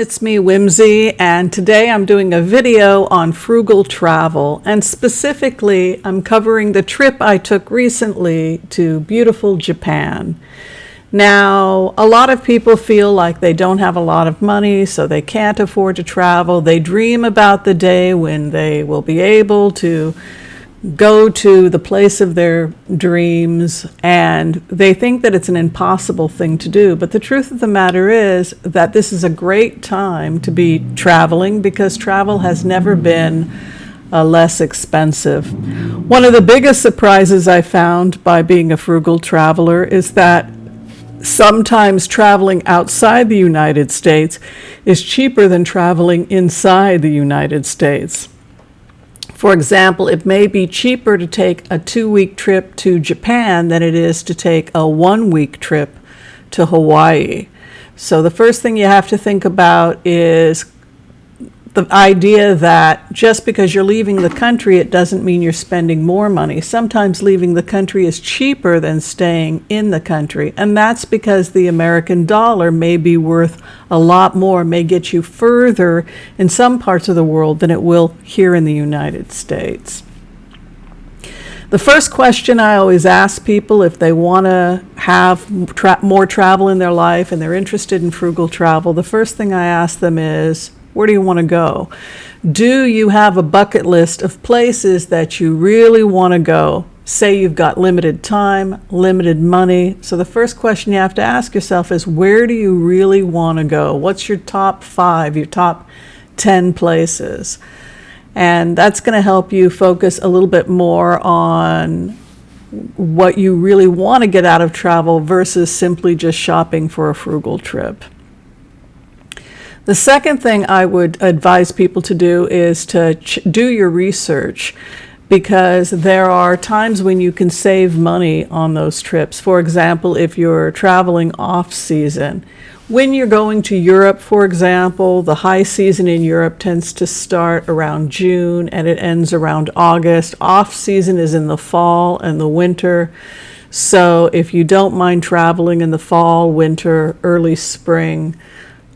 it's me, Whimsy, and today I'm doing a video on frugal travel, and specifically I'm covering the trip I took recently to beautiful Japan. Now, a lot of people feel like they don't have a lot of money, so they can't afford to travel. They dream about the day when they will be able to go to the place of their dreams, and they think that it's an impossible thing to do. But the truth of the matter is that this is a great time to be traveling because travel has never been less expensive. One of the biggest surprises I found by being a frugal traveler is that sometimes traveling outside the United States is cheaper than traveling inside the United States. For example, it may be cheaper to take a 2-week trip to Japan than it is to take a 1-week trip to Hawaii. So the first thing you have to think about is the idea that just because you're leaving the country, it doesn't mean you're spending more money. Sometimes leaving the country is cheaper than staying in the country, and that's because the American dollar may be worth a lot more, may get you further in some parts of the world than it will here in the United States. The first question I always ask people if they want to have more travel in their life and they're interested in frugal travel, the first thing I ask them is, where do you want to go? Do you have a bucket list of places that you really want to go? Say you've got limited time, limited money. So the first question you have to ask yourself is, where do you really want to go? What's your top 5, your top 10 places? And that's going to help you focus a little bit more on what you really want to get out of travel versus simply just shopping for a frugal trip. The second thing I would advise people to do is to do your research, because there are times when you can save money on those trips. For example, if you're traveling off season. When you're going to Europe, for example, the high season in Europe tends to start around June and it ends around August. Off season is in the fall and the winter. So if you don't mind traveling in the fall, winter, early spring,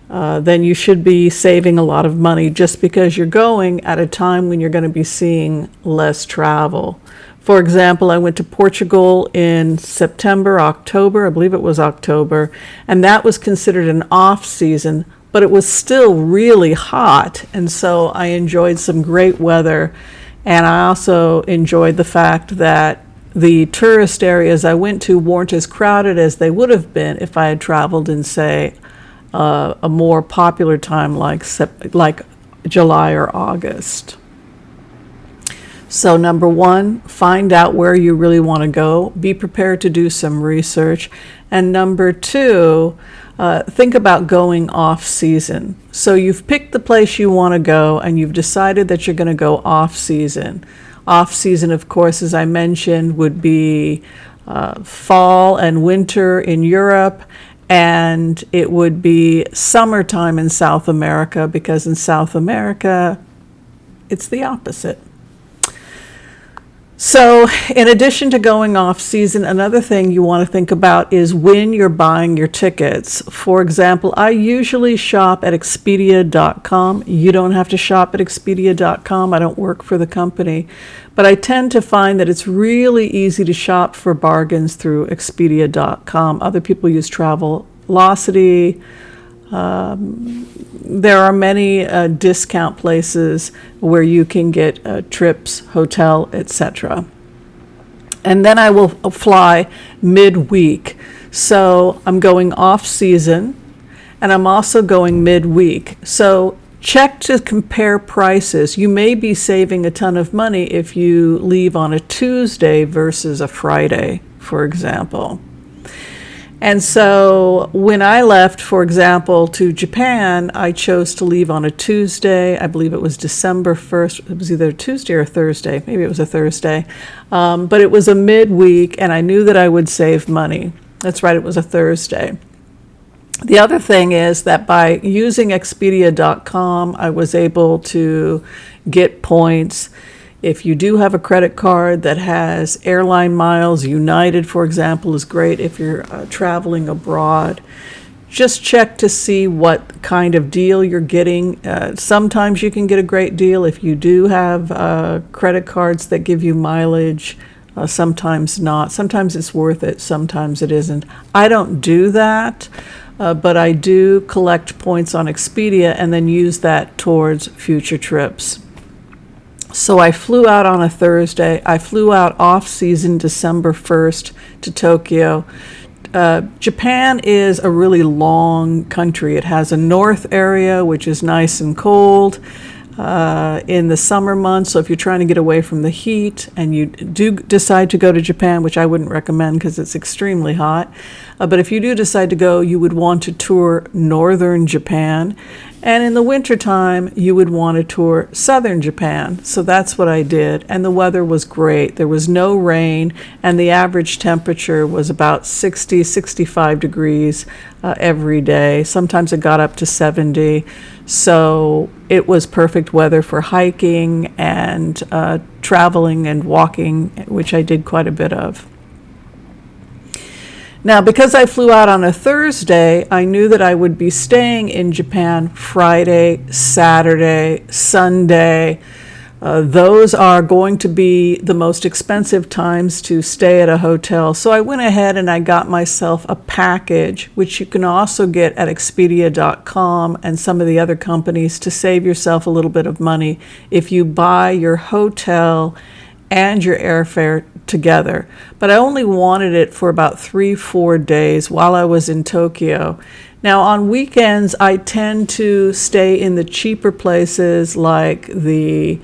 then you should be saving a lot of money just because you're going at a time when you're going to be seeing less travel. For example, I went to Portugal in September, October, I believe it was October, and that was considered an off season, but it was still really hot, and so I enjoyed some great weather, and I also enjoyed the fact that the tourist areas I went to weren't as crowded as they would have been if I had traveled in, say, a more popular time like July or August. So number 1, find out where you really want to go. Be prepared to do some research. And number 2, think about going off season. So you've picked the place you want to go and you've decided that you're going to go off season. Off season, of course, as I mentioned, would be fall and winter in Europe, and it would be summertime in South America, because in South America, it's the opposite. So in addition to going off season, another thing you want to think about is when you're buying your tickets. For example, I usually shop at Expedia.com. You don't have to shop at Expedia.com. I don't work for the company. But I tend to find that it's really easy to shop for bargains through Expedia.com. Other people use Travelocity. There are many discount places where you can get trips, hotel, etc. And then I will fly midweek. So I'm going off season and I'm also going midweek. So check to compare prices. You may be saving a ton of money if you leave on a Tuesday versus a Friday, for example. And so when I left, for example, to Japan, I chose to leave on a Tuesday. I believe it was December 1st. It was either Tuesday or Thursday. Maybe it was a Thursday. But it was a midweek, and I knew that I would save money. That's right, it was a Thursday. The other thing is that by using Expedia.com, I was able to get points. If you do have a credit card that has airline miles, United, for example, is great if you're traveling abroad. just check to see what kind of deal you're getting. Sometimes you can get a great deal if you do have credit cards that give you mileage. Sometimes not. Sometimes it's worth it. Sometimes it isn't. I don't do that, but I do collect points on Expedia and then use that towards future trips. So I flew out on a Thursday. I flew out off-season December 1st to Tokyo. Japan is a really long country. It has a north area, which is nice and cold in the summer months. So if you're trying to get away from the heat and you do decide to go to Japan, which I wouldn't recommend because it's extremely hot, but if you do decide to go, you would want to tour northern Japan. And in the wintertime, you would want to tour southern Japan. So that's what I did. And the weather was great. There was no rain, and the average temperature was about 60, 65 degrees every day. Sometimes it got up to 70. So it was perfect weather for hiking and traveling and walking, which I did quite a bit of. Now, because I flew out on a Thursday, I knew that I would be staying in Japan Friday, Saturday, Sunday. Those are going to be the most expensive times to stay at a hotel. So I went ahead and I got myself a package, which you can also get at Expedia.com and some of the other companies, to save yourself a little bit of money if you buy your hotel and your airfare together. But I only wanted it for about 3-4 days while I was in Tokyo. Now on weekends, I tend to stay in the cheaper places like the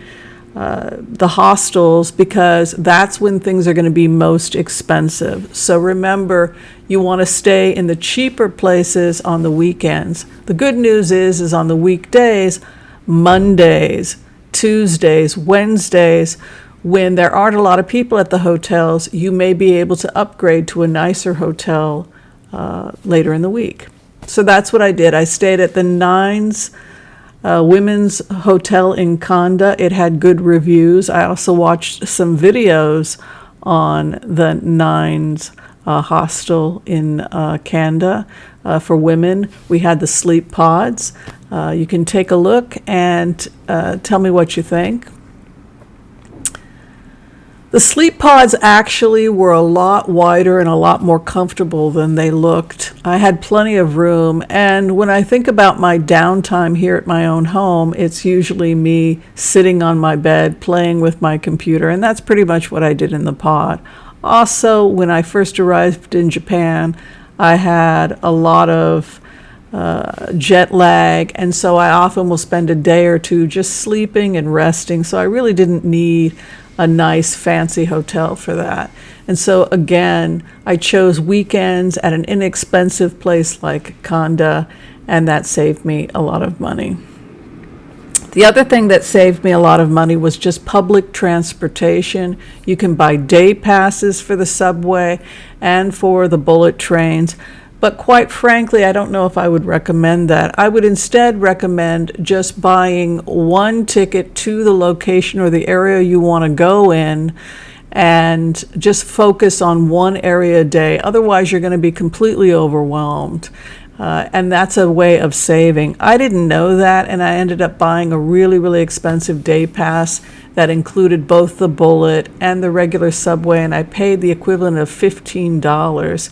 hostels, because that's when things are going to be most expensive. So remember, you want to stay in the cheaper places on the weekends. The good news is on the weekdays, Mondays, Tuesdays, Wednesdays, when there aren't a lot of people at the hotels, you may be able to upgrade to a nicer hotel later in the week. So that's what I did. I stayed at the Nines Women's Hotel in Kanda. It had good reviews. I also watched some videos on the Nines hostel in Kanda for women. We had the sleep pods. You can take a look and tell me what you think. The sleep pods actually were a lot wider and a lot more comfortable than they looked. I had plenty of room, and when I think about my downtime here at my own home, it's usually me sitting on my bed playing with my computer, and that's pretty much what I did in the pod. Also, when I first arrived in Japan, I had a lot of jet lag, and so I often will spend a day or two just sleeping and resting, so I really didn't need a nice fancy hotel for that. And so again, I chose weekends at an inexpensive place like Kanda, and that saved me a lot of money. The other thing that saved me a lot of money was just public transportation. You can buy day passes for the subway and for the bullet trains. But quite frankly, I don't know if I would recommend that. I would instead recommend just buying one ticket to the location or the area you want to go in, and just focus on one area a day. Otherwise, you're going to be completely overwhelmed. And that's a way of saving. I didn't know that, and I ended up buying a really, really expensive day pass that included both the bullet and the regular subway, and I paid the equivalent of $15.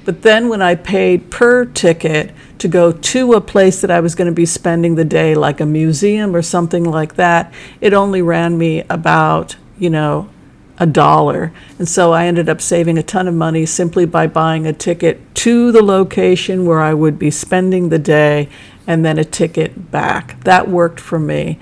But then when I paid per ticket to go to a place that I was going to be spending the day, like a museum or something like that, it only ran me about, $1. And so I ended up saving a ton of money simply by buying a ticket to the location where I would be spending the day and then a ticket back. That worked for me.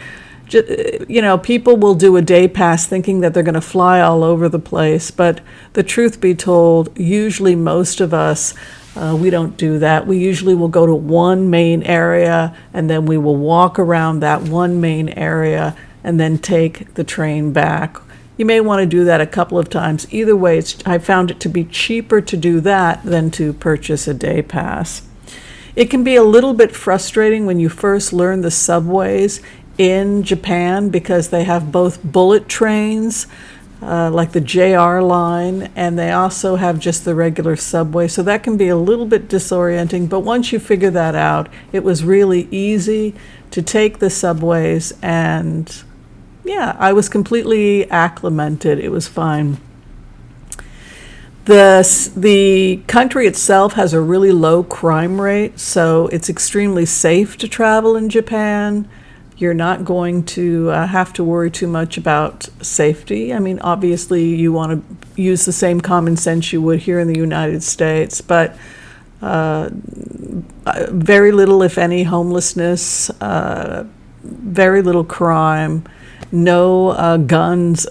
People will do a day pass thinking that they're going to fly all over the place, but the truth be told, usually most of us, we don't do that. We usually will go to one main area, and then we will walk around that one main area and then take the train back. You may want to do that a couple of times. Either way, I found it to be cheaper to do that than to purchase a day pass. It can be a little bit frustrating when you first learn the subways in Japan, because they have both bullet trains like the JR line, and they also have just the regular subway. So that can be a little bit disorienting, but once you figure that out, it was really easy to take the subways, and yeah, I was completely acclimated. It was fine. The country itself has a really low crime rate, so it's extremely safe to travel in Japan. You're not going to have to worry too much about safety. I mean, obviously, you want to use the same common sense you would here in the United States, but very little, if any, homelessness, very little crime, no guns.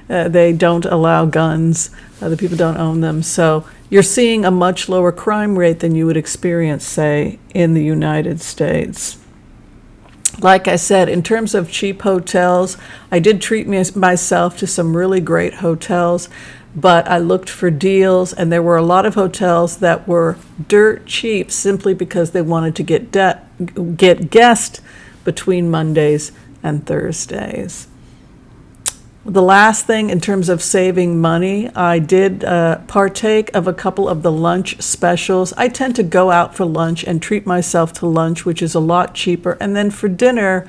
They don't allow guns. The people don't own them. So you're seeing a much lower crime rate than you would experience, say, in the United States. Like I said, in terms of cheap hotels, I did treat myself to some really great hotels, but I looked for deals, and there were a lot of hotels that were dirt cheap simply because they wanted to get guests between Mondays and Thursdays. The last thing in terms of saving money, I did partake of a couple of the lunch specials. I tend to go out for lunch and treat myself to lunch, which is a lot cheaper. And then for dinner,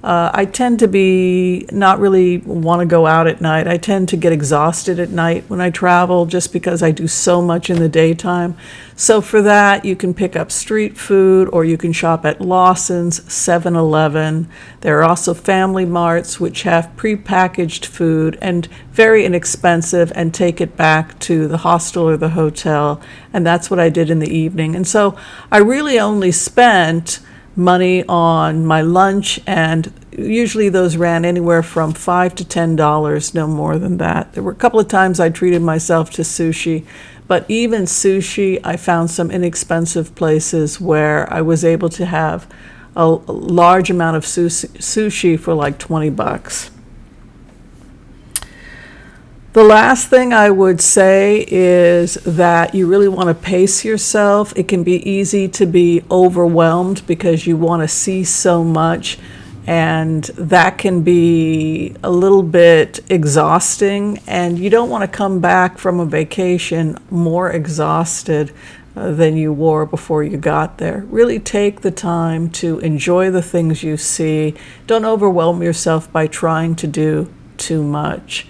I tend to be not really want to go out at night. I tend to get exhausted at night when I travel just because I do so much in the daytime. So for that, you can pick up street food, or you can shop at Lawson's, 7-Eleven. There are also Family Marts, which have prepackaged food and very inexpensive, and take it back to the hostel or the hotel. And that's what I did in the evening. And so I really only spent money on my lunch, and usually those ran anywhere from $5 to $10, no more than that. There were a couple of times I treated myself to sushi, but even sushi, I found some inexpensive places where I was able to have a large amount of sushi for like $20. The last thing I would say is that you really want to pace yourself. It can be easy to be overwhelmed because you want to see so much, and that can be a little bit exhausting, and you don't want to come back from a vacation more exhausted than you were before you got there. Really take the time to enjoy the things you see. Don't overwhelm yourself by trying to do too much.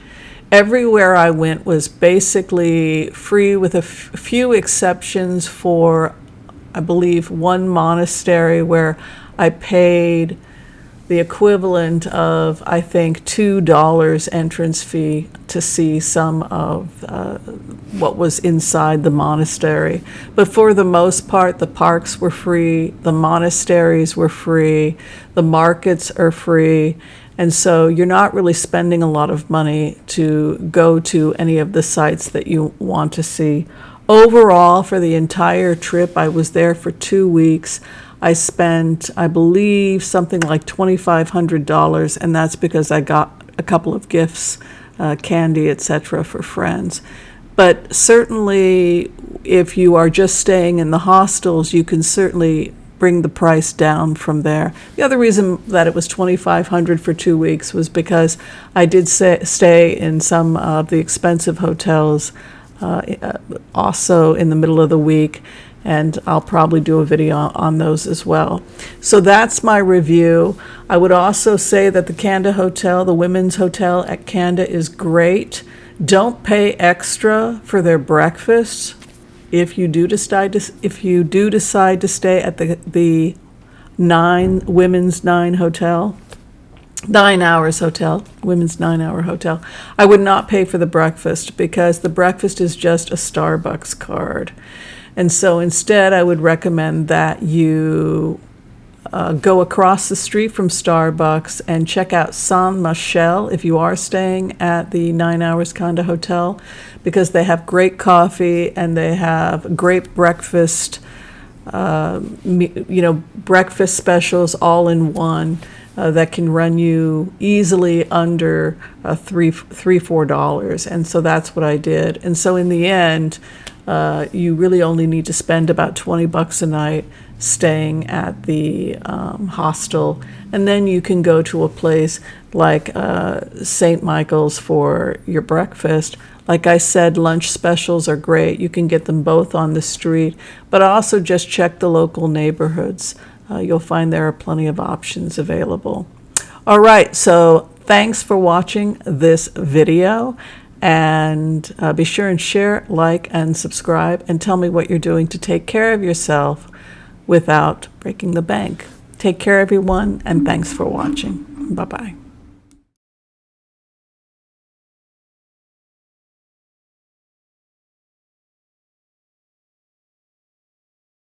Everywhere I went was basically free, with a few exceptions for, I believe, one monastery where I paid the equivalent of, I think, $2 entrance fee to see some of what was inside the monastery. But for the most part, the parks were free, the monasteries were free, the markets are free. And so you're not really spending a lot of money to go to any of the sites that you want to see. Overall, for the entire trip, I was there for 2 weeks. I spent, I believe, something like $2,500, and that's because I got a couple of gifts, candy, etc., for friends. But certainly, if you are just staying in the hostels, you can certainly bring the price down from there. The other reason that it was $2,500 for 2 weeks was because I did stay in some of the expensive hotels also in the middle of the week, and I'll probably do a video on those as well. So that's my review. I would also say that the Kanda Hotel, the women's hotel at Kanda, is great. Don't pay extra for their breakfast. If you do decide to stay at the women's 9 hotel, 9 hours hotel, women's 9-hour hotel, I would not pay for the breakfast, because the breakfast is just a Starbucks card. And so instead, I would recommend that you go across the street from Starbucks and check out Saint Michel if you are staying at the 9 Hours Kanda Hotel, because they have great coffee and they have great breakfast, breakfast specials all in one that can run you easily under $3-4. And so that's what I did. And so in the end, you really only need to spend about $20 a night staying at the hostel. And then you can go to a place like St. Michael's for your breakfast. Like I said, lunch specials are great. You can get them both on the street, but also just check the local neighborhoods. You'll find there are plenty of options available. All right, so thanks for watching this video, and be sure and share, like, and subscribe, and tell me what you're doing to take care of yourself without breaking the bank. Take care, everyone, and thanks for watching. Bye-bye.